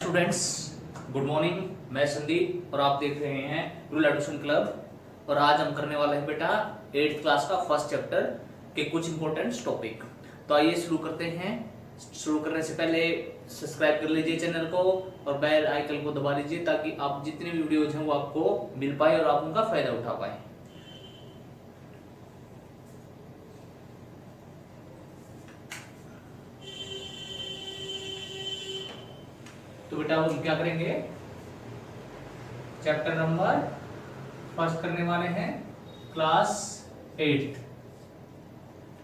Students, good morning. मैं संदीप और आप देख रहे हैं रूरल एडुकेशन क्लब। और आज हम करने वाले हैं बेटा 8th क्लास का फर्स्ट चैप्टर के कुछ इंपॉर्टेंट टॉपिक। तो आइए शुरू करते हैं। शुरू करने से पहले सब्सक्राइब कर लीजिए चैनल को और बेल आइकन को दबा लीजिए ताकि आप जितने भी वीडियोज हैं वो आपको मिल पाए और आप उनका फायदा उठा पाए। तो बेटा हम क्या करेंगे, चैप्टर नंबर फर्स्ट करने वाले हैं क्लास 8th।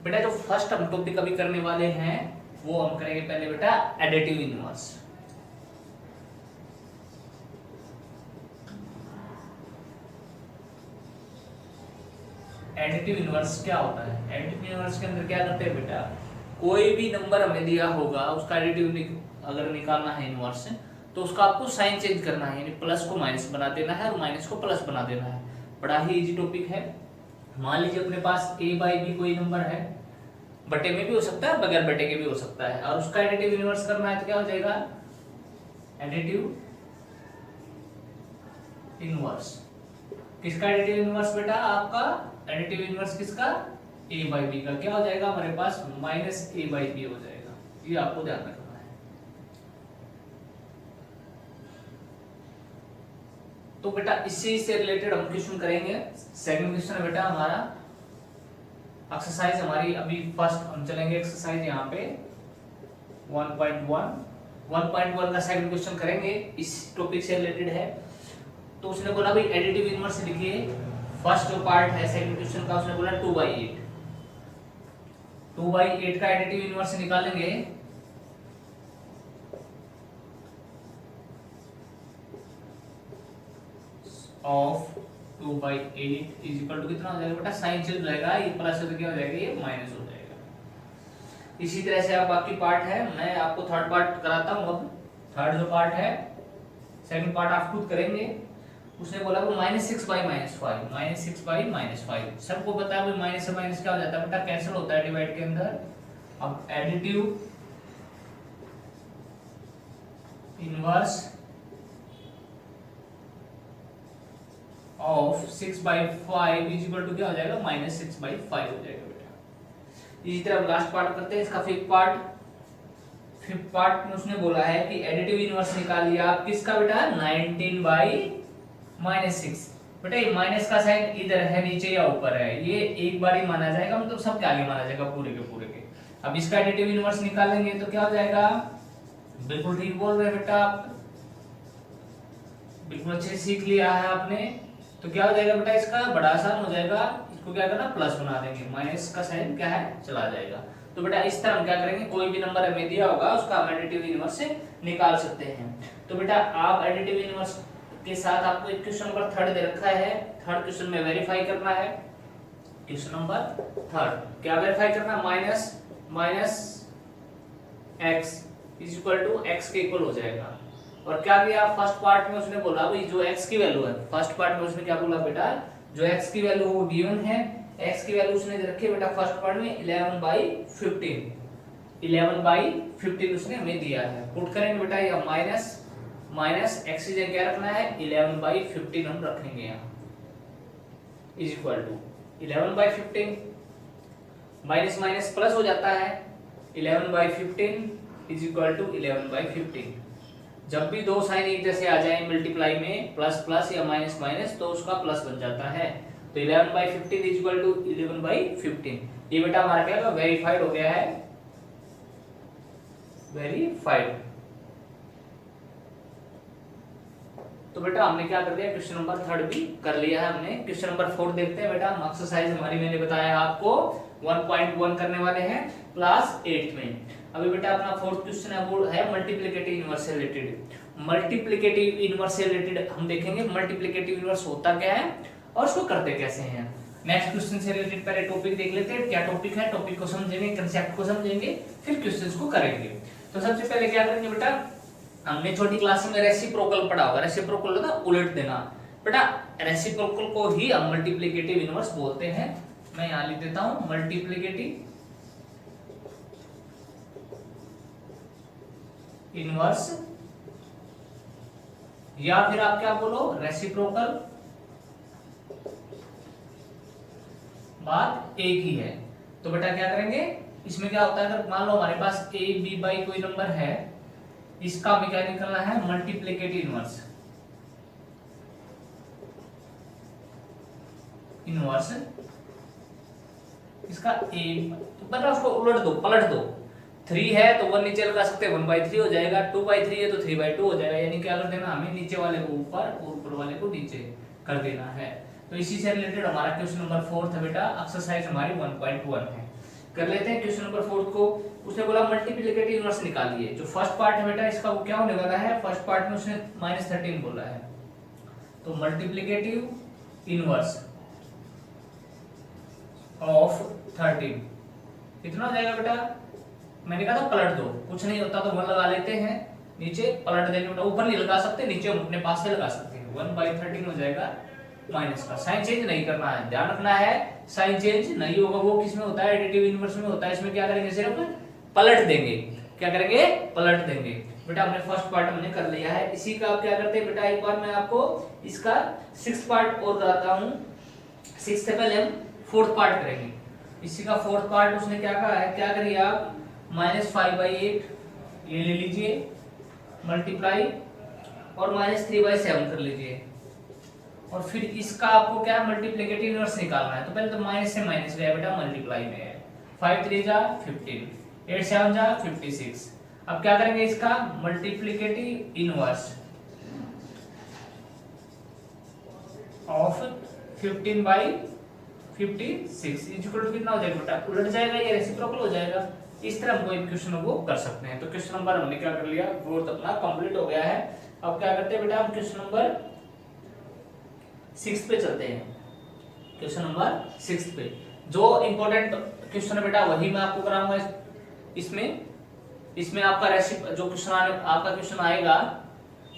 बेटा जो फर्स्ट हम टॉपिक अभी करने वाले हैं वो हम करेंगे पहले बेटा एडिटिव इनवर्स। एडिटिव इनवर्स क्या होता है? एडिटिव इनवर्स के अंदर क्या करते हैं बेटा, कोई भी नंबर हमें दिया होगा उसका एडिटिव अगर निकालना है इनवर्स तो उसका आपको साइन चेंज करना है, यानी प्लस को माइनस बना देना है और माइनस को प्लस बना देना है। बड़ा ही इजी टॉपिक है। मान लीजिए अपने पास a बाई बी कोई नंबर है, बटे में भी हो सकता है बगैर बटे के भी हो सकता है, और उसका एडिटिव इनवर्स करना है तो क्या हो जाएगा, एडिटिव इनवर्स। किसका एडिटिव इनवर्स बेटा? आपका एडिटिव इनवर्स किसका? a बाई बी का। क्या हो जाएगा हमारे पास? माइनस a बाई बी हो जाएगा। ये आपको ध्यान रखना है। तो बेटा इससे रिलेटेड हम क्वेश्चन करेंगे। सेकंड क्वेश्चन है बेटा हमारा एक्सरसाइज, हमारी अभी फर्स्ट हम चलेंगे एक्सरसाइज यहाँ पे 1.1 का सेकंड क्वेश्चन करेंगे, इस टॉपिक से रिलेटेड है। तो उसने बोला भाई एडिटिव इनवर्स लिखिए। फर्स्ट जो पार्ट है सेकंड क्वेश्चन का उसने बोला 2/8। 2/8 का एडिटिव इनवर्स निकालेंगे। ऑफ 2/8 इज इक्वल टू कितना हो जाएगा बेटा? साइन चेंज हो जाएगा, ये प्लस है तो क्या हो जाएगा, ये माइनस हो जाएगा। इसी तरह से आप बाकी पार्ट है, मैं आपको थर्ड पार्ट कराता हूं। अब थर्ड जो पार्ट है, सेकंड पार्ट आप खुद करेंगे। उसने बोला वो -6 बाई -5 सबको पता है भाई माइनस से माइनस क्या हो जाता है बेटा, कैंसिल होता है डिवाइड के अंदर। अब additive inverse of 6/5 is equal to क्या हो जाएगा, -6/5 हो जाएगा बेटा। इसी तरह लास्ट पार्ट करते हैं, इसका फिफ्थ पार्ट में उसने बोला है कि एडिटिव इनवर्स निकालिए आप किसका बेटा, 19/-6। बेटा ये माइनस का साइन इधर है नीचे या ऊपर है, ये एक बार ही माना जाएगा, मतलब सबके आगे माना जाएगा पूरे के। अब इसका एडिटिव इनवर्स निकालेंगे तो क्या हो जाएगा, बिल्कुल ठीक बोल रहे बेटा आप, बिल्कुल अच्छे सीख लिया है आपने। तो क्या हो जाएगा बेटा, इसका बड़ा आसान हो जाएगा, इसको क्या करना, प्लस बना देंगे, माइनस का साइन क्या है, चला जाएगा। तो बेटा इस तरह हम क्या करेंगे, कोई भी नंबर हमें दिया होगा उसका हम एडिटिव इनवर्स से निकाल सकते हैं। तो बेटा आप एडिटिव इनवर्स के साथ आपको एक क्वेश्चन नंबर 3 दे रखा है। थर्ड क्वेश्चन में वेरीफाई करना है। क्वेश्चन नंबर 3 क्या वेरीफाई करना, minus x is equal to x के इक्वल हो जाएगा। और क्या किया फर्स्ट पार्ट में, उसने बोला भाई जो x की वैल्यू है, फर्स्ट पार्ट में उसने क्या बोला बेटा, जो x की वैल्यू वो गिवन है, x की वैल्यू उसने दे रखी है बेटा फर्स्ट पार्ट में 11/15 उसने हमें दिया है। पुट करेंगे बेटा, ये माइनस x की जगह क्या रखना है, 11/15 हम रखेंगे यहाँ, is equal to 11/15 minus minus plus हो जाता है, 11/15 इज इक्वल टू 11/15। जब भी दो साइन एक जैसे आ जाए मल्टीप्लाई में, प्लस प्लस या माइनस माइनस, तो उसका प्लस बन जाता है। तो 11/15 इज इक्वल टू 11/15। ये बेटा हमारा क्या वेरीफाइड हो गया है, वेरीफाइड। तो बेटा हमने क्या कर दिया, क्वेश्चन नंबर 3 भी कर लिया है हमने। क्वेश्चन नंबर 4 देखते हैं बेटा। हम एक्सरसाइज हमारी मैंने बताया आपको 1.1 करने वाले हैं क्लास 8 में। अभी बेटा अपना फोर्थ क्वेश्चन है वो है मल्टीप्लिकेटिव इनवर्स से रिलेटेड। मल्टीप्लिकेटिव इनवर्स से रिलेटेड हम देखेंगे मल्टीप्लिकेटिव इनवर्स होता क्या है और उसको करते कैसे हैं। नेक्स्ट क्वेश्चन से रिलेटेड पहले टॉपिक देख लेते हैं, क्या टॉपिक है, टॉपिक को समझेंगे, कंसेप्ट को समझेंगे, फिर क्वेश्चंस को करेंगे। तो सबसे पहले क्या करेंगे बेटा, हमने छोटी क्लास में रेसिप्रोकल पढ़ा होगा। रेसिप्रोकल होता है उलट देना। बेटा रेसिप्रोकल को ही हम मल्टीप्लिकेटिव इनवर्स बोलते हैं। मैं यहां लिख देता हूं मल्टीप्लिकेटिव इनवर्स या फिर आप क्या बोलो रेसिप्रोकल बात एक ही है। तो बेटा क्या करेंगे, इसमें क्या होता है, अगर मान लो हमारे पास ए बी बाई कोई नंबर है, इसका हमें क्या निकलना है, मल्टीप्लिकेटिव इनवर्स। इनवर्स इसका ए, तो बेटा उसको उलट दो, पलट दो। 3 है तो 1 नीचे लगा सकते हैं, 1/3 हो जाएगा। 2/3 है तो 3/2 हो जाएगा। यानी क्या कर देना, हमें नीचे वाले को ऊपर और ऊपर वाले को नीचे कर देना है। तो इसी से रिलेटेड हमारा क्वेश्चन नंबर 4 था बेटा, एक्सरसाइज हमारी 1.1 है। कर लेते हैं क्वेश्चन नंबर 4 को। उसने बोला मल्टीप्लिकेटिव इनवर्स निकालिए। जो फर्स्ट पार्ट है बेटा इसका वो क्या होने वाला है, फर्स्ट पार्ट में उसने -13 बोला है, तो मल्टीप्लिकेटिव इनवर्स ऑफ 13 कितना हो जाएगा बेटा, मैंने कहा था पलट दो, कुछ नहीं होता तो 1 लगा लेते हैं, नीचे पलट देंगे बेटा, ऊपर नहीं लगा सकते, नीचे हम अपने पास से लगा सकते हैं। 1/13 हो जाएगा माइनस का, साइन चेंज नहीं करना है, ध्यान रखना है साइन चेंज नहीं होगा। वो किसमें होता है, एडिटिव इनवर्स में होता है। इसमें क्या करेंगे, सिर्फ पलट देंगे। क्या करेंगे, पलट देंगे। बेटा हमने फर्स्ट पार्ट हमने कर लिया है। इसी का आप क्या करते हैं बेटा, एक बार मैं आपको इसका 6th पार्ट और कराता हूं। 6th से पहले हम 4th पार्ट करेंगे। इसी का 4th पार्ट उसने क्या कहा है, क्या करिए आप, -5/8 ये ले लीजिए, मल्टीप्लाई और -3/7 कर लीजिए। और फिर इसका आपको क्या मल्टीप्लिकेटिव इनवर्स निकालना है। तो पहले तो माइनस से माइनस गया बेटा, मल्टीप्लाई में है। 5 3 जा 15, 8 7 जा 56। अब क्या करेंगे, इसका multiplicative inverse of 15/56 equal to कितना हो जाएगा बेटा, उलट जाएगा, ये रेसिप्रोकल हो जाएगा। इस तरह हम कोई क्वेश्चन को कर सकते हैं। तो क्वेश्चन नंबर हमने क्या कर लिया, फोर्थ अपना कंप्लीट हो गया है। अब क्या करते हैं बेटा, हम क्वेश्चन नंबर 6 पे चलते हैं। क्वेश्चन नंबर 6 पे जो इंपॉर्टेंट क्वेश्चन है बेटा वही मैं आपको कराऊंगा। इसमें आपका जो क्वेश्चन आपका क्वेश्चन आएगा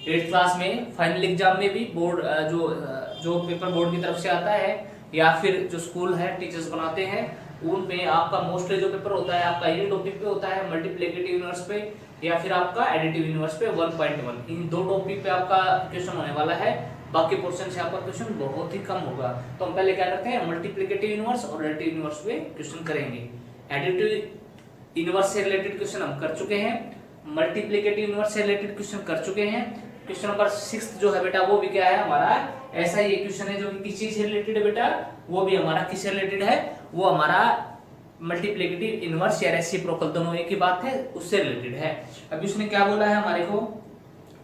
8th क्लास में, फाइनल एग्जाम में भी, बोर्ड जो पेपर बोर्ड की तरफ से आता है या फिर जो स्कूल है टीचर्स बनाते हैं उनमें आपका मोस्टली जो पेपर होता है आपका ये टॉपिक पे होता है, मल्टीप्लिकेटिव इनवर्स पे या फिर आपका एडिटिव इनवर्स पे 1.1। इन दो टॉपिक पे आपका क्वेश्चन होने वाला है। बाकी पोर्शन से आपका क्वेश्चन बहुत ही कम होगा। तो हम पहले क्या करते हैं, मल्टीप्लिकेटिव इनवर्स और एडिटिव इनवर्स पे क्वेश्चन करेंगे। एडिटिव इनवर्स से रिलेटेड क्वेश्चन हम कर चुके हैं, मल्टीप्लिकेटिव इनवर्स से रिलेटेड क्वेश्चन कर चुके हैं। क्वेश्चन नंबर 6 जो है बेटा वो भी क्या है हमारा, ऐसा ही क्वेश्चन है जो कि किस चीज से रिलेटेड है बेटा, वो भी हमारा किससे रिलेटेड है, वो हमारा मल्टीप्लिकेटिव इनवर्स या रेसिप्रोकल दोनों एक ही बात है, उससे रिलेटेड है। अभी उसने क्या बोला है हमारे को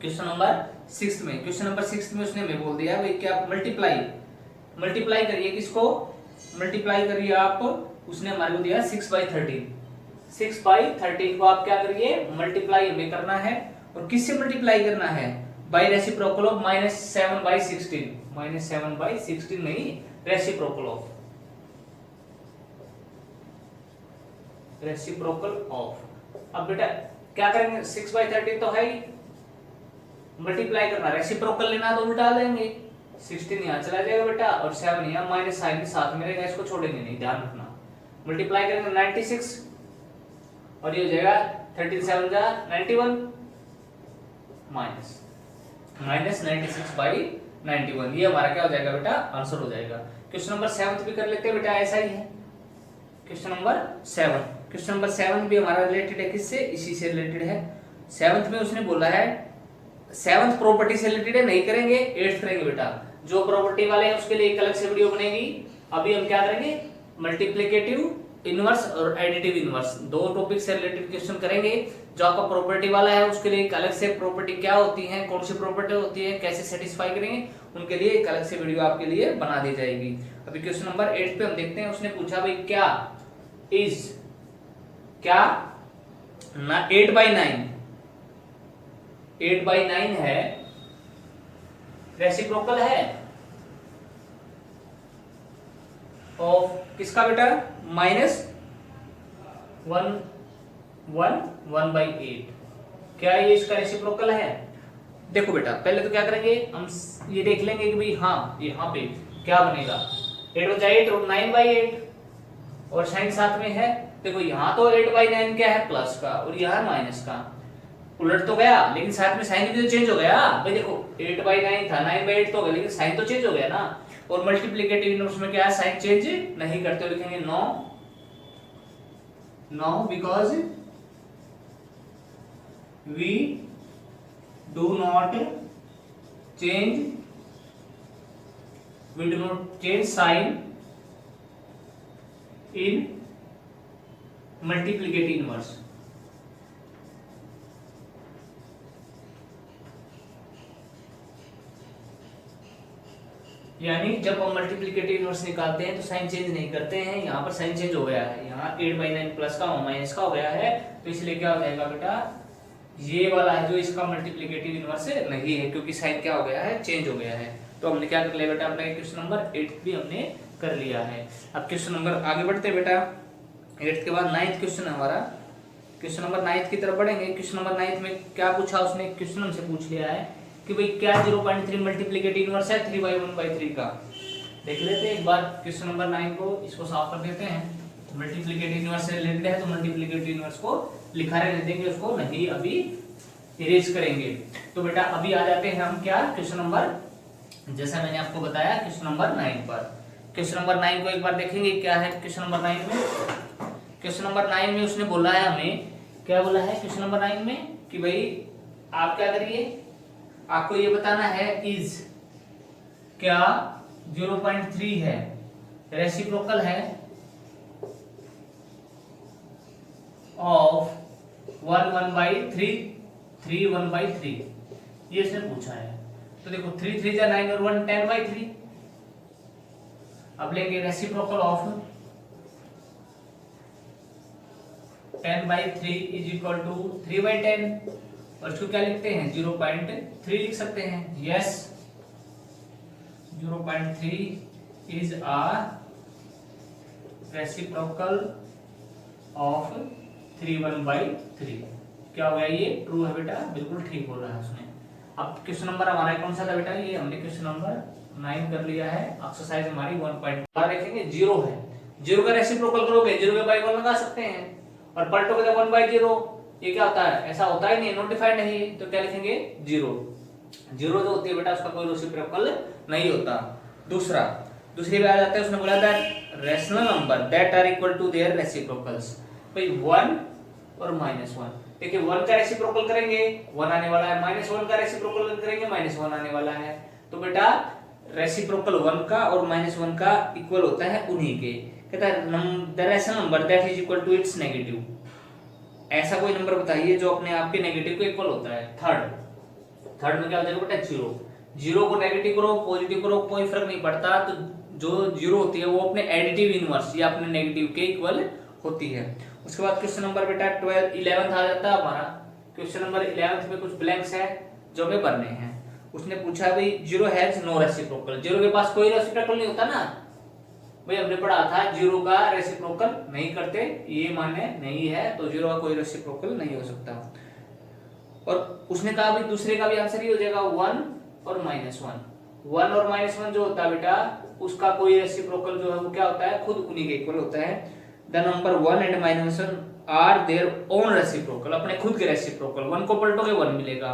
क्वेश्चन नंबर 6 में, क्वेश्चन नंबर 6 में उसने हमें बोल दिया भाई क्या, मल्टीप्लाई करिए, किसको मल्टीप्लाई करिए आप, उसने हमारे को दिया 6/13। 6/13 को आप क्या करिए, मल्टीप्लाई हमें करना है। और किससे मल्टीप्लाई करना है, बाय रेसिप्रोकल ऑफ -7/16, -7/16 नहीं, रेसिप्रोकल ऑफ। अब बेटा क्या करेंगे, 6/13 तो है ही, मल्टीप्लाई करना, रेसिप्रोकल लेना तो उल्टा लेंगे, 16 यहाँ चला जाएगा बेटा और 7 यहाँ, माइनस साइन के साथ में रहेगा, इसको छोड़ेंगे नहीं, ध्यान रखना। मल्टीप्लाई करेंगे 96 और ये हो जाएगा 13 7 जा 91 -96/91। ये हमारा क्या हो जाएगा बेटा, आंसर हो जाएगा। क्वेश्चन नंबर 7 भी कर लेते हैं बेटा, ऐसा ही है। क्वेश्चन नंबर 7 भी हमारा रिलेटेड है, किससे, इसी से रिलेटेड है। 7th में उसने बोला है, 7th प्रॉपर्टी से रिलेटेड है, नहीं करेंगे, 8th करेंगे बेटा। जो प्रॉपर्टी वाले हैं उसके लिए एक अलग से वीडियो बनेगी। अभी हम क्या करेंगे, मल्टीप्लिकेटिव इनवर्स और एडिटिव इनवर्स दो टॉपिक से रिलेटेड क्वेश्चन करेंगे। जो आपका प्रॉपर्टी वाला है उसके लिए एक अलग से प्रॉपर्टी क्या होती है, कौन सी प्रॉपर्टी होती है, कैसे सेटिस्फाई करेंगे, उनके लिए एक अलग से वीडियो आपके लिए बना दी जाएगी। अभी क्वेश्चन नंबर 8 पे हम देखते हैं। उसने पूछा भाई क्या इज, क्या ना 8/9 है, रेसिप्रोकल है ऑफ किसका बेटा, -1/8। क्या ये इसका रेसिप्रोकल है? देखो बेटा पहले तो क्या करेंगे, हम ये देख लेंगे कि भाई हाँ यहाँ पे क्या बनेगा, 8 और 9/8 और साइन साथ में है। देखो यहाँ तो 8/9 क्या है, प्लस का, और यहाँ माइनस का। उलट तो गया लेकिन साथ में साइन भी तो चेंज हो गया भाई। देखो 8/9 था, 9/8 तो हो गया लेकिन साइन तो चेंज हो गया ना। और मल्टीप्लिकेटिव इनवर्स में क्या है, साइन चेंज नहीं करते, लिखेंगे no, no because we do not change sign in multiplicative inverse. यानी जब हम मल्टीप्लिकेटिव इनवर्स निकालते हैं तो साइन चेंज नहीं करते हैं। यहाँ पर साइन चेंज हो गया है, यहाँ 8/9 प्लस का माइनस का हो गया है, तो इसलिए क्या हो जाएगा बेटा, ये वाला है जो इसका मल्टीप्लिकेटिव इनवर्स नहीं है क्योंकि साइन क्या हो गया है, चेंज हो गया है। तो हमने क्या कर लिया बेटा, अपना क्वेश्चन नंबर 8 भी हमने कर लिया है। अब क्वेश्चन नंबर आगे बढ़ते हैं बेटा, 8 के बाद 9th क्वेश्चन है हमारा। क्वेश्चन नंबर 9th की तरफ बढ़ेंगे। क्वेश्चन नंबर 9th में क्या पूछा उसने, क्वेश्चन हमसे पूछ लिया है कि भाई क्या 0.3 मल्टीप्लिकेटिव इनवर्स है 3/1/3 का। देख लेते हैं एक बार क्वेश्चन नंबर 9 को, इसको साफ कर देते हैं। मल्टीप्लिकेटिव इनवर्स से रिलेटेड है तो मल्टीप्लिकेटिव इनवर्स को लिखा रहने देंगे, उसको नहीं अभी इरेज करेंगे। तो बेटा अभी आ जाते हैं हम क्या, क्वेश्चन नंबर, जैसा मैंने आपको बताया क्वेश्चन नंबर 9 पर। क्वेश्चन नंबर 9 को एक बार देखेंगे क्या है क्वेश्चन नंबर 9 में। क्वेश्चन नंबर 9 में उसने बोला है, हमें क्या बोला है क्वेश्चन नंबर 9 में कि भाई आप क्या करिए, आपको ये बताना है इज क्या 0.3 है रेसिप्रोकल है ऑफ 1/3 ये इसने पूछा है। तो देखो 3 3 जा 9 और 1 10/3। अब लेंगे reciprocal of 10/3 is equal to 3/10 और इसको क्या लिखते हैं 0.3 लिख सकते हैं। Yes 0.3 is a reciprocal of 3/1/3। क्या हो गया, ये ट्रू है बेटा, बिल्कुल ठीक बोल रहा है उसने। अब क्वेश्चन नंबर हमारा कौन सा था बेटा, ये हमने क्वेश्चन नंबर 9 कर लिया है। एक्सरसाइज हमारी 1.1 देखेंगे, 0 है, 0 का रेसिप्रोकल करोगे 0 के बाई 1 लगा सकते हैं और पलटोगे तो 1/0। ये क्या होता है, ऐसा होता ही नहीं, नोटिफाइड नहीं है, तो क्या लिखेंगे 0। 0 जो होती है बेटा उसका कोई रेसिप्रोकल नहीं होता। दूसरी बात आ जाता है, उसने बोला था rational number that are equal to their reciprocals. भाई 1 और -1, देखिए 1 का रेसिप्रोकल करेंगे 1 आने वाला है, -1 का रेसिप्रोकल करेंगे -1 आने वाला है। तो बेटा रेसिप्रोकल 1 का और -1 का इक्वल होता है उन्हीं के। कहता है the rational number that is equal to its negative. ऐसा कोई नंबर बताइए जो अपने आप के नेगेटिव को इक्वल होता है। थर्ड में क्या हो जाएगा बेटा 0 को नेगेटिव करो पॉजिटिव करो कोई फर्क नहीं पड़ता, तो जो 0 होती है वो अपने एडिटिव इनवर्स या अपने नेगेटिव के इक्वल होती है। उसके बाद क्वेश्चन नंबर बेटा 11th आ जाता है हमारा। क्वेश्चन नंबर 11th में कुछ ब्लैंक्स है जो हमें भरने हैं। उसने पूछा भाई 0 हैज नो रेसिप्रोकल, 0 के पास कोई रेसिप्रोकल नहीं होता ना भाई, हमने पढ़ा था 0 का रेसिप्रोकल नहीं करते, ये मान्य नहीं है, तो 0 का कोई रेसिप्रोकल नहीं हो सकता। और उसने कहा भाई दूसरे का भी आंसर ही हो जाएगा 1 और -1। 1 और -1 जो होता है बेटा उसका कोई रेसिप्रोकल जो है वो क्या होता है, खुद उन्हीं के इक्वल होता है। The number 1 and -1 are their own reciprocal, अपने खुद के रेसिप्रोकल। 1 को पलटोगे 1 मिलेगा,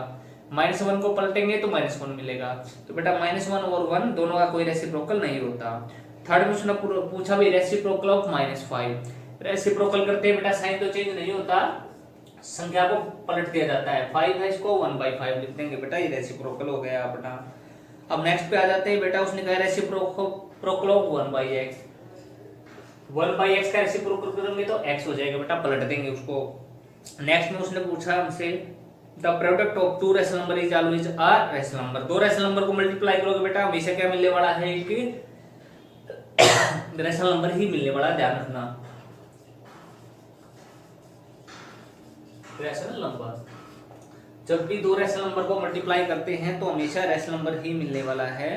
-1 को पलटेंगे तो -1 मिलेगा। तो बेटा -1 और 1 दोनों का कोई रेसिप्रोकल नहीं होता। थर्ड में उसने पूछा भाई रेसिप्रोकल ऑफ -5। रेसिप्रोकल करते हैं बेटा साइन तो चेंज नहीं होता, संख्या को पलट दिया जाता है। 5 है इसको 1/5 लिख देंगे बेटा, ये रेसिप्रोकल हो गया अपना। अब नेक्स्ट पे आ जाते हैं बेटा, उसने कहा रेसिप्रोकल ऑफ 1/x। 1/x का रेसिप्रोकल करेंगे तो x हो जाएगा बेटा, पलट देंगे उसको। नेक्स्ट में उसने पूछा हमसे the product of 2 rational number is always a rational number. 2 rational number को मल्टीप्लाई करोगे बेटा हमेशा क्या मिलने वाला है, एक रैशनल नंबर ही मिलने वाला, ध्यान रखना। रैशनल नंबर, जब भी 2 रैशनल नंबर को मल्टीप्लाई करते हैं तो हमेशा रैशनल नंबर ही मिलने वाला है।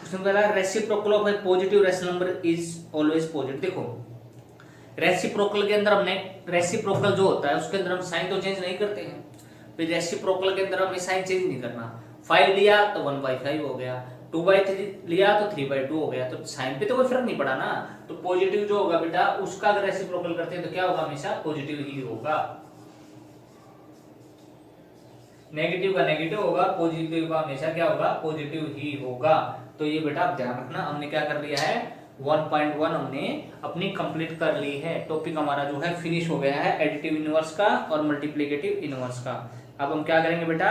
उसने बोला reciprocal of A positive rational number is always positive. देखो रेसिप्रोकल के अंदर हमने रेसिप्रोकल जो होता है उसके अंदर हम साइन तो चेंज नहीं करते हैं, फिर रेसिप्रोकल के अंदर हमें साइन चेंज नहीं करना। 5 लिया तो 1/5 हो गया, 2/3 लिया तो 3/2 हो गया, तो साइन पे तो कोई फर्क नहीं पड़ा ना। तो पॉजिटिव जो होगा बेटा उसका अगर रेसिप्रोकल करते हैं तो क्या होगा, हमेशा पॉजिटिव ही होगा। नेगेटिव का नेगेटिव होगा, पॉजिटिव का हमेशा क्या होगा, पॉजिटिव ही होगा। तो ये बेटा आप ध्यान रखना, हमने क्या कर लिया है 1.1 हमने अपनी कंप्लीट कर ली है। टॉपिक हमारा जो है फिनिश हो गया है एडिटिव इनवर्स का और मल्टीप्लिकेटिव इनवर्स का। अब हम क्या करेंगे बेटा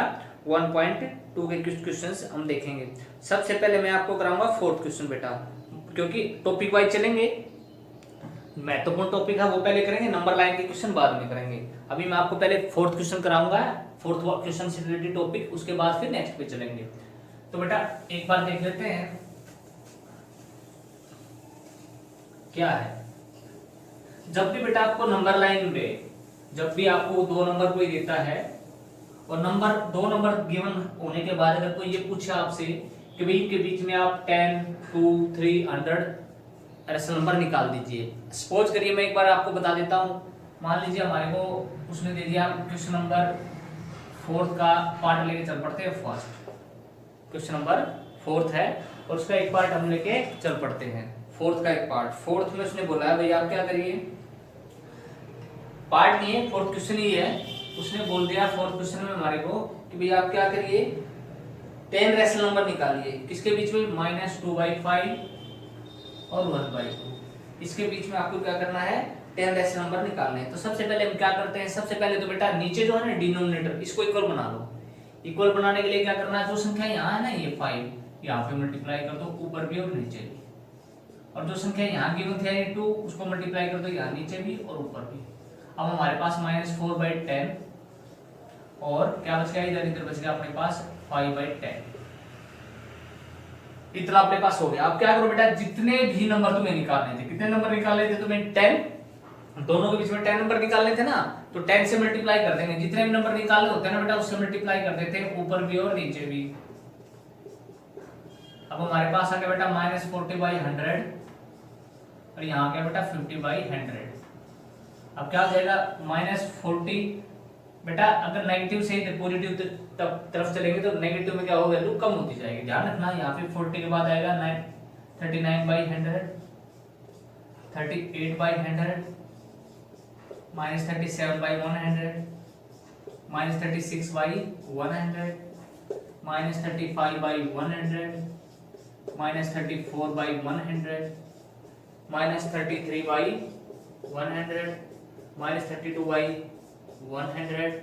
1.2 के कुछ क्वेश्चंस हम देखेंगे। सबसे पहले मैं आपको कराऊंगा फोर्थ क्वेश्चन बेटा, क्योंकि टॉपिक वाइज चलेंगे, महत्वपूर्ण टॉपिक है वो पहले करेंगे, नंबर लाइन के क्वेश्चन बाद में करेंगे। अभी मैं आपको पहले फोर्थ क्वेश्चन कराऊंगा, फोर्थ क्वेश्चन से रिलेटेड टॉपिक, उसके बाद फिर नेक्स्ट पे चलेंगे। तो बेटा एक बार देख लेते हैं क्या है। जब भी बेटा आपको नंबर लाइन में, जब भी आपको दो नंबर कोई देता है और नंबर दो नंबर गिवन होने के बाद अगर कोई ये पूछे आपसे कि भाई इनके बीच में आप 10, 2, 3, 100 ऐसे नंबर निकाल दीजिए। सपोज करिए मैं एक बार आपको बता देता हूँ, मान लीजिए हमारे को उसने दे दिया क्वेश्चन नंबर 4 का पार्ट लेके चल पड़ते हैं। फर्स्ट क्वेश्चन नंबर 4 है और उसका एक पार्ट हम लेके चल पड़ते हैं, 4 का एक पार्ट। 4 में उसने बोला है भाई आप क्या करिए, पार्ट नहीं है 4th क्वेश्चन ही है, उसने बोल दिया 4th क्वेश्चन में हमारे को कि भाई आप क्या करिए 10 रेशनल नंबर निकालिए, किसके बीच में -2/5 और 1/2। इसके बीच में आपको क्या करना है 10 रेशनल नंबर निकालने हैं। तो सबसे पहले हम क्या करते हैं, सबसे पहले तो बेटा नीचे जो है ना डिनोमिनेटर, इसको इक्वल बना लो। इक्वल बनाने के लिए क्या करना है, जो संख्या यहाँ है ना ये 5, यहाँ पे मल्टीप्लाई कर दो ऊपर भी और नीचे भी, और जो संख्या यहाँ गिवन थी ये 2, उसको मल्टीप्लाई कर दो यहाँ नीचे भी और ऊपर भी। अब हमारे पास -4/10 और क्या बच गया इधर, इधर बच गया अपने पास 5/10। इतना अपने पास हो गया। अब क्या करो बेटा, जितने भी नंबर तुम्हें निकालने थे, कितने नंबर निकालने थे तुम्हें 10, दोनों के बीच में 10 नंबर निकालने थे ना, तो 10 से मल्टीप्लाई कर देंगे। जितने भी नंबर निकालने होते हैं ना बेटा उससे मल्टीप्लाई कर देते हैं, ऊपर भी और नीचे भी। अब हमारे पास आ गया बेटा -40/100 और यहाँ क्या बेटा 50/100। अब क्या हो जाएगा -40 बेटा, अगर नेगेटिव से पॉजिटिव तरफ चलेंगे तो नेगेटिव में क्या होगा, वैल्यू कम होती जाएगी। ध्यान रखना, यहाँ पे 40 के बाद आएगा 39/100, 38/100, -37/100, -36/100, -35/100, -34/100, -33/100, -32/100,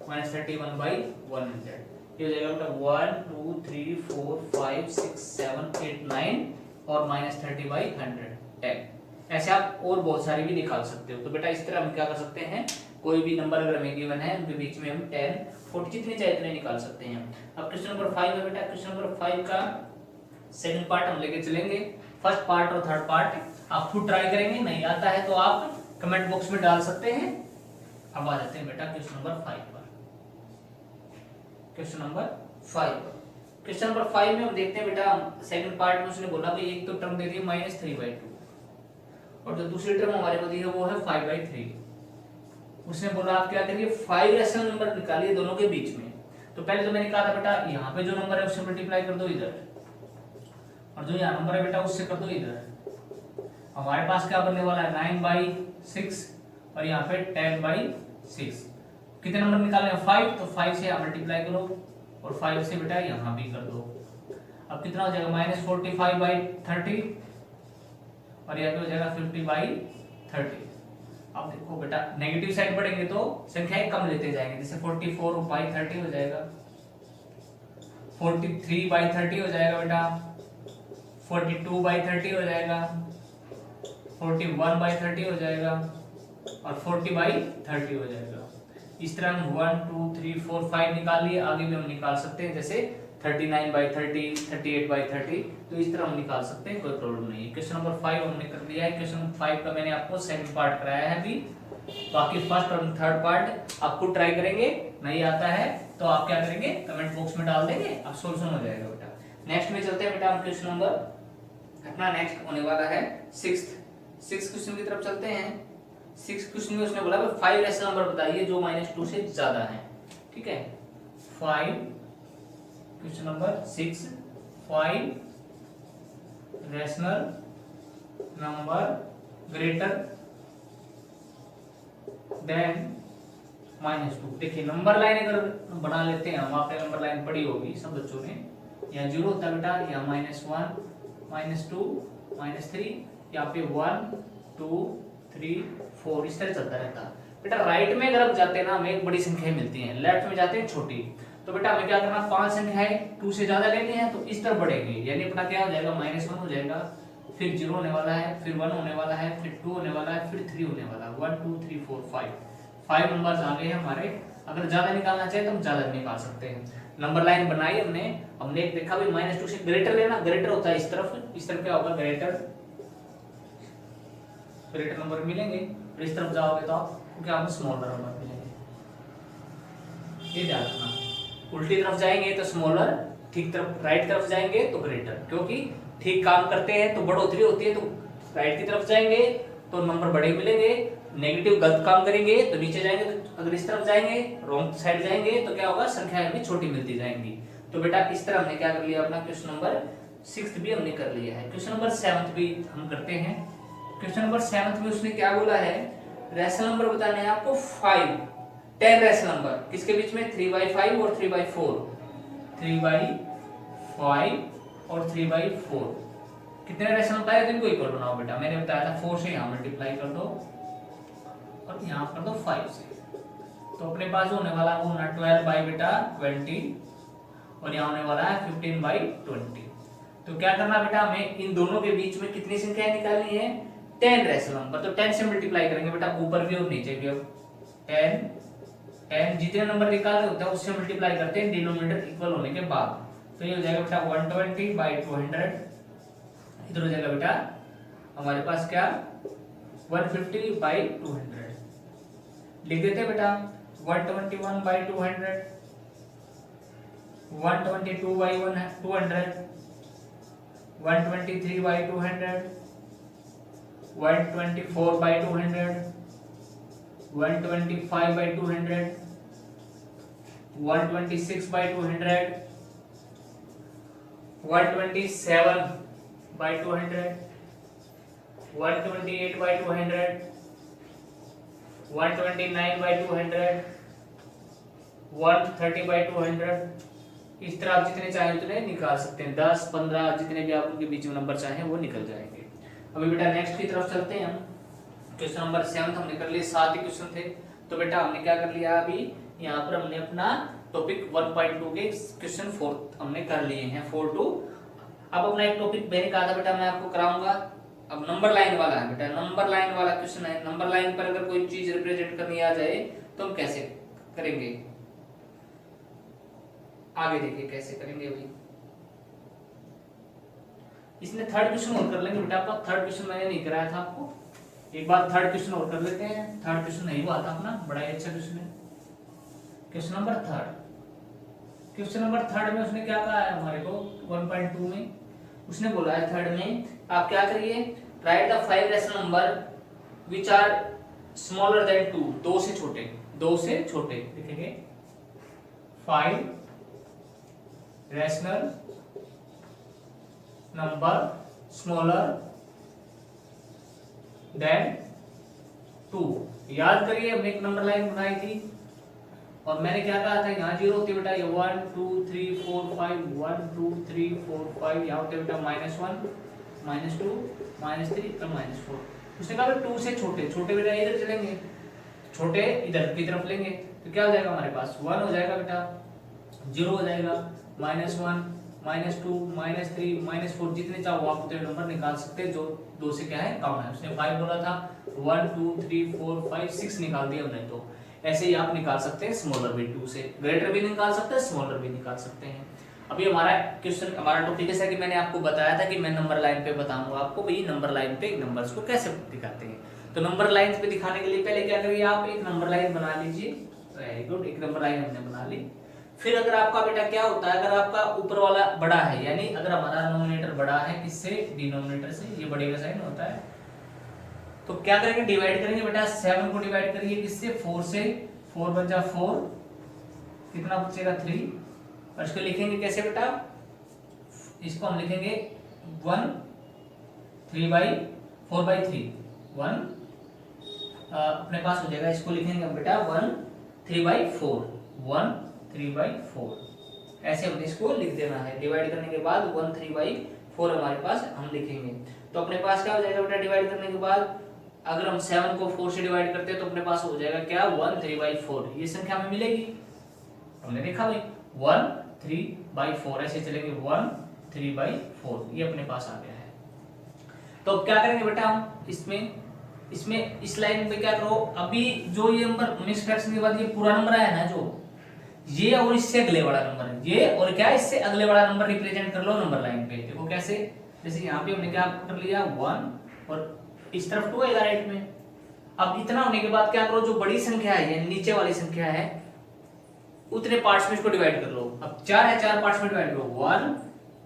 -31/100। ये हो जाएगा बेटा 1, 2, 3, 4, 5, 6, 7, 8, 9 और -30/100 10। ऐसे आप और बहुत सारी भी निकाल सकते हो। तो बेटा इस तरह हम क्या कर सकते हैं, कोई भी नंबर अगर हमें गिवन है उनके बीच में हम 10, 40 जितने चाहे उतने निकाल सकते हैं। अब क्वेश्चन नंबर 5 है बेटा, क्वेश्चन नंबर 5 का सेकंड पार्ट हम लेके चलेंगे। फर्स्ट पार्ट और थर्ड पार्ट आप खुद ट्राई करेंगे, नहीं आता है तो आप कमेंट बॉक्स में डाल सकते हैं। अब आ जाते हैं बेटा क्वेश्चन नंबर 5 पर। क्वेश्चन नंबर 5 क्वेश्चन नंबर 5 में हम देखते हैं बेटा, सेकंड पार्ट में उसने बोला भाई एक तो टर्म दे दी -3/2 और जो दूसरी टर्म हमारे को दी है वो है 5/3। उसने बोला आप क्या करिए 5 रेशनल नंबर निकालिए दोनों के बीच में। तो पहले तो मैंने कहा था बेटा यहाँ पे जो नंबर है उससे मल्टीप्लाई कर दो इधर, और जो यहाँ नंबर है बेटा उससे कर दो इधर। हमारे पास क्या बनने वाला है 9/6 और यहाँ पे 10/6। कितने नंबर निकालने हैं 5, तो 5 से यहाँ मल्टीप्लाई करो और 5 से बेटा यहाँ भी कर दो। अब कितना हो जाएगा -45/30 और यहाँ पे हो जाएगा 50/30। अब देखो बेटा नेगेटिव साइड बढ़ेंगे तो संख्याएं कम लेते जाएंगे, जैसे 44/30 हो जाएगा, 43/30 हो जाएगा बेटा, 42/30 हो जाएगा, 41/30 हो जाएगा और 40/30 हो जाएगा। इस तरह हम 1, 2, 3, 4, 5 निकाल लिए, आगे भी हम निकाल सकते हैं जैसे 39/30, 38/30। तो इस तरह हम निकाल सकते हैं, कोई प्रॉब्लम नहीं है। क्वेश्चन नंबर 5 हमने कर लिया है। क्वेश्चन 5 का मैंने आपको सेकंड पार्ट कराया है अभी, बाकी फर्स्ट और थर्ड पार्ट आपको ट्राई करेंगे, नहीं आता है तो आप क्या करेंगे कमेंट बॉक्स में डाल देंगे, अब सोल्यूशन हो जाएगा बेटा। नेक्स्ट में चलते हैं बेटा, हम क्वेश्चन नंबर अपना नेक्स्ट होने वाला है 6th क्वेश्चन की तरफ चलते हैं। 6th क्वेश्चन में उसने बोला 5 रेशनल नंबर बताइए जो -2 से ज्यादा है। ठीक है, 5 question number 6, 5 rational number greater than -2। देखिए नंबर लाइन अगर बना लेते हैं हम, आपने नंबर लाइन पढ़ी होगी सब बच्चों ने, यहाँ 0 होता है बेटा, यहाँ -1 -2 -3, यहाँ पे 1 2 3 4 इस तरह चलता रहता है बेटा। राइट में अगर हम जाते हैं ना हमें एक बड़ी संख्या मिलती है, लेफ्ट में जाते हैं छोटी। तो बेटा हमें क्या करना, 5 संख्याएं 2 से ज्यादा लेनी है तो इस तरफ बढ़ेंगे, यानी अपना क्या हो जाएगा, -1 हो जाएगा, फिर 0 होने वाला है, फिर 1 होने वाला है, फिर 2 होने वाला है, फिर 3 होने वाला है। 1 2 3 4 5 नंबर्स आ गए हैं हमारे। अगर ज्यादा निकालना चाहे तो हम ज्यादा निकाल सकते हैं। नंबर लाइन बनाई हमने एक देखा भी -2 से ग्रेटर लेना, ग्रेटर होता है इस तरफ क्या होगा, ग्रेटर नंबर मिलेंगे, और इस तरफ जाओगे तो आपको क्या होगा, स्मॉलर नंबर मिलेंगे। ये ध्यान रखना, उल्टी तरफ जाएंगे तो स्मॉलर, ठीक तरफ राइट तरफ जाएंगे तो ग्रेटर, क्योंकि ठीक काम करते हैं तो बढ़ोतरी होती है, तो राइट की तरफ जाएंगे तो नंबर बड़े मिलेंगे, नेगेटिव गलत काम करेंगे तो नीचे जाएंगे, तो अगर इस तरफ जाएंगे रॉन्ग साइड जाएंगे तो क्या होगा, संख्याएं हमें छोटी मिलती जाएंगी। तो बेटा इस तरह हमने क्या कर लिया, अपना क्वेश्चन नंबर 6 भी हमने कर लिया है। क्वेश्चन नंबर 7 भी हम करते हैं। क्वेश्चन नंबर 7 में उसने क्या बोला है, रैशनल नंबर बताने हैं आपको 10 रैशनल नंबर, किसके बीच में, 3/5 और 3/4, 3/5 और 3/4। कितने रैशनल बताए तो इनको इक्वल बनाओ बेटा। मैंने बताया था 4 से यहाँ मल्टीप्लाई कर दो और यहाँ कर दो 5 से, तो अपने पास होने वाला वो 12/20 और यहाँ होने वाला है 15/20। तो क्या करना बेटा, हमें इन दोनों के बीच में कितनी संख्याएं निकालनी है, 10 रैशनल नंबर। तो 10 से मल्टीप्लाई करेंगे बेटा, ऊपर भी और नीचे भी। अब 10 जितने नंबर निकालने होते हैं उससे मल्टीप्लाई करते हैं डिनोमिनेटर इक्वल होने के बाद। तो ये हो जाएगा बेटा 120/200, इधर हो जाएगा बेटा हमारे पास क्या, 150/200। लिख देते हैं बेटा 121/200, 122/200, 123/200, 124/200, 125/200, 126/200, 127/200, 128/200, 129/200, 130/200। इस तरह आप जितने चाहे उतने निकाल सकते हैं, 10 15 जितने भी आप उनके बीच में नंबर चाहें वो निकल जाएंगे। अभी बेटा नेक्स्ट की तरफ चलते हैं हम। क्वेश्चन नंबर 7 हमने कर लिए, 7 ही क्वेश्चन थे। तो बेटा हमने क्या कर लिया, अभी यहाँ पर हमने अपना टॉपिक 1.2 के क्वेश्चन 4 हमने कर लिए हैं, 4 to। अब अपना एक टॉपिक मैंने कहा था बेटा मैं आपको कराऊंगा, अब नंबर लाइन वाला है बेटा, नंबर लाइन वाला क्वेश्चन है। नंबर लाइन पर अगर कोई चीज रिप्रेजेंट करनी आ जाए तो हम कैसे करेंगे, आगे देखिए कैसे करेंगे भाई। इसमें थर्ड क्वेश्चन और कर लेंगे बेटा, आपका थर्ड क्वेश्चन मैंने नहीं कराया था आपको, एक बार थर्ड क्वेश्चन और कर लेते हैं। थर्ड क्वेश्चन नहीं हुआ था अपना, बड़ा ही अच्छा क्वेश्चन है। Question number third, question number third में उसने क्या कहा है हमारे को 1.2 में, उसने बोला है थर्ड में आप क्या करिए, write the 5 rational number which are smaller than 2, 2 से छोटे लिखेंगे 5 रैशनल नंबर स्मॉलर देन 2। याद करिए हमने एक नंबर लाइन बनाई थी और मैंने क्या कहा था, यहाँ 0 होती है बेटा, ये 1 2 3 4 5, 1 2 3 4 5, यहाँ होते बेटा -1 -2 -3 और -4। उसने कहा 2 से छोटे बेटा इधर चलेंगे, छोटे इधर की तरफ लेंगे तो क्या हो जाएगा हमारे पास, 1 हो जाएगा बेटा, 0 हो जाएगा, -1 -2 -3 -4, जितने चाहो आप उतने नंबर निकाल सकते हैं जो 2 से क्या है कम है। उसने 5 बोला था, 1 2 3 4 5 6 निकाल दिया हमने। तो ऐसे ही आप निकाल सकते हैं, स्मॉलर भी 2 से, ग्रेटर भी निकाल सकते हैं, स्मॉलर भी निकाल सकते हैं। अभी हमारा क्वेश्चन, हमारा टॉपिक जैसा कि मैंने आपको बताया था कि मैं नंबर लाइन पे बताऊंगा आपको भाई नंबर लाइन पे नंबर्स को कैसे दिखाते हैं। तो नंबर लाइन पे दिखाने के लिए पहले क्या करिए, आप एक नंबर लाइन बना लीजिए। वेरी गुड, एक नंबर लाइन हमने बना ली। फिर अगर आपका बेटा क्या होता है, अगर आपका ऊपर वाला बड़ा है, यानी अगर हमारा डिनोमिनेटर बड़ा है किससे, डिनोमिनेटर से, ये बड़े का साइन होता है, तो क्या करेंगे, डिवाइड करेंगे बेटा, 7 को डिवाइड करिए किससे, 4 से, 4 बचा 4, कितना बचेगा 3, और इसको लिखेंगे कैसे बेटा, इसको हम लिखेंगे 1 3/4/3, 1 अपने पास हो जाएगा, इसको लिखेंगे हम बेटा 1 3/4, 1 3/4 ऐसे हमने इसको लिख देना है। डिवाइड करने के बाद 1 3/4 हमारे पास हम लिखेंगे। तो अपने पास क्या हो जाएगा बेटा डिवाइड करने के बाद, अगर हम 7 को 4 से डिवाइड करते हैं तो अपने पास हो जाएगा क्या 1 3/4। ये संख्या हमें मिलेगी, हमने देखा भाई 1 3/4 ऐसे चलेंगे 1 3/4 ये अपने पास आ गया है। तो अब क्या करेंगे बेटा हम इसमें इस लाइन में क्या करो, अभी जो ये नंबर मिक्स फ्रैक्शन के बाद ये पूरा नंबर आया ना, जो ये और इससे अगले वाला नंबर है, ये और क्या इससे अगले वाला नंबर रिप्रेजेंट कर लो नंबर लाइन पे। देखो कैसे, जैसे यहाँ पे हमने क्या कर लिया 1 और इस तरफ 2 आएगा राइट में। अब इतना होने के बाद क्या करो, जो बड़ी संख्या है ये नीचे वाली संख्या है उतने पार्ट्स में इसको डिवाइड कर लो। अब 4 है, 4 पार्ट्स में डिवाइड करो, 1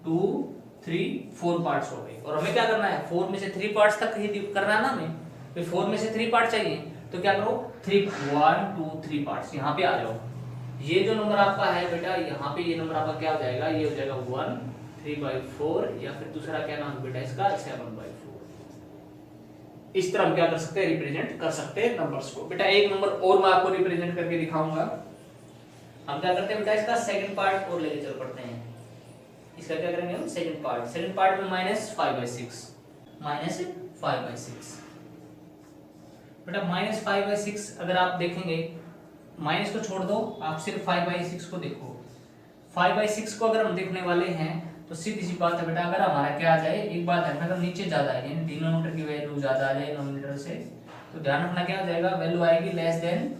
2 3 4 पार्ट्स हो गए। और हमें क्या करना है 4 में से 3 पार्ट्स तक ही करना है ना हमें, तो 4 में से 3 पार्ट चाहिए। तो क्या करो 3 1 2 3 पार्ट्स यहाँ पे आ जाओ। ये जो नंबर आपका है बेटा यहाँ पे ये नंबर आपका क्या हो जाएगा, ये हो जाएगा 1 3/4 या फिर दूसरा क्या नाम है बेटा इसका 7/4। इस तरह हम क्या कर सकते हैं रिप्रेजेंट कर सकते हैं नंबर्स को। बेटा एक नंबर और मैं आपको रिप्रेजेंट करके दिखाऊंगा। हम क्या करते हैं बेटा इसका सेकंड पार्ट और लेके चल पड़ते हैं। इसका क्या करेंगे हम सेकंड पार्ट में -5/6 बेटा -5/6 अगर आप देखेंगे, माइनस को छोड़ दो, आप सिर्फ 5/6 को देखो। 5/6 को अगर हम देखने वाले हैं तो सीधी सी बात है बेटा, अगर हमारा क्या आ जाए, एक बात है अगर नीचे ज्यादा है यानी डिनोमिनेटर की वैल्यू ज्यादा आ जाए नोमिनेटर से, तो ध्यान रखना क्या हो जाएगा, वैल्यू आएगी लेस देन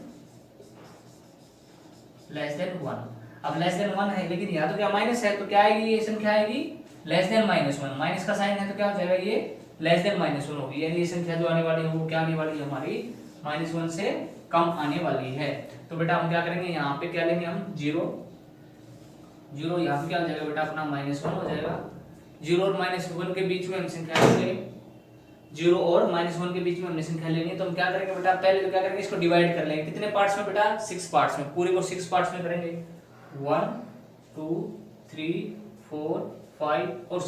1। अब लेस देन 1 है लेकिन यहाँ तो क्या माइनस है, तो क्या आएगी ये संख्या आएगी लेस देन -1। माइनस का साइन है तो क्या हो जाएगा ये लेस देन -1 होगी, यानी ये संख्या जो आने वाली है वो क्या आने वाली है हमारी -1 से कम आने वाली है। तो बेटा हम क्या करेंगे यहाँ पे क्या लेंगे हम 0 यहाँ पे क्या हो जाएगा बेटा अपना -1 हो जाएगा। 0 और -1 के बीच में हम संख्या लेंगे, 0 और -1 के बीच में हमने संख्या लेनी है। तो हम क्या करेंगे बेटा पहले तो क्या करेंगे इसको डिवाइड कर लेंगे, कितने पार्ट्स में बेटा 6 पार्ट्स में, पूरे को 6 पार्ट्स में करेंगे 1 2 3 4 5 और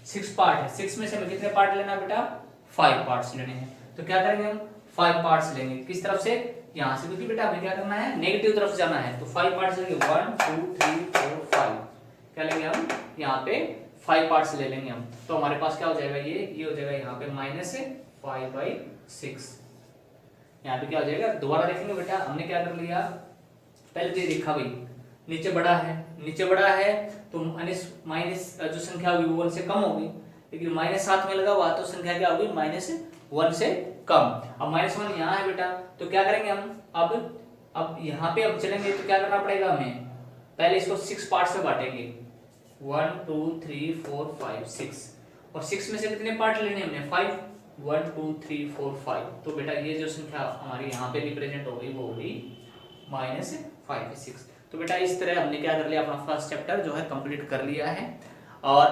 6 पार्ट है। 6 में से हमें कितने पार्ट लेना बेटा 5 पार्ट्स लेने हैं। तो क्या करेंगे हम 5 पार्ट्स लेंगे, किस तरफ से यहाँ से, क्योंकि बेटा हमें क्या करना है नेगेटिव तरफ जाना है। तो 5 पार्ट्स लेंगे 1 2 3 4 5, क्या लेंगे हम यहाँ पे 5 पार्ट्स ले लेंगे हम। तो हमारे पास क्या हो जाएगा ये हो जाएगा यहाँ पे -5/6। यहाँ पे क्या हो जाएगा दोबारा देखेंगे बेटा, हमने क्या कर लिया पहले तो ये देखा भाई नीचे बड़ा है तो माइनस जो संख्या होगी वो 1 से कम होगी, लेकिन -7 में लगा हुआ तो संख्या क्या होगी -1 से कम। अब -1 यहाँ है बेटा, तो क्या करेंगे हम अब यहाँ पे अब चलेंगे तो क्या करना पड़ेगा हमें, पहले इसको 6 पार्ट्स में बांटेंगे 1 2 3 4 5 6, और 6 में से कितने पार्ट लेने हमने 5 1 2 3 4 5। तो बेटा ये जो संख्या हमारी यहाँ पे रिप्रेजेंट हो गई वो होगी -5/6। तो बेटा इस तरह हमने क्या कर लिया अपना फर्स्ट चैप्टर जो है कंप्लीट कर लिया है। और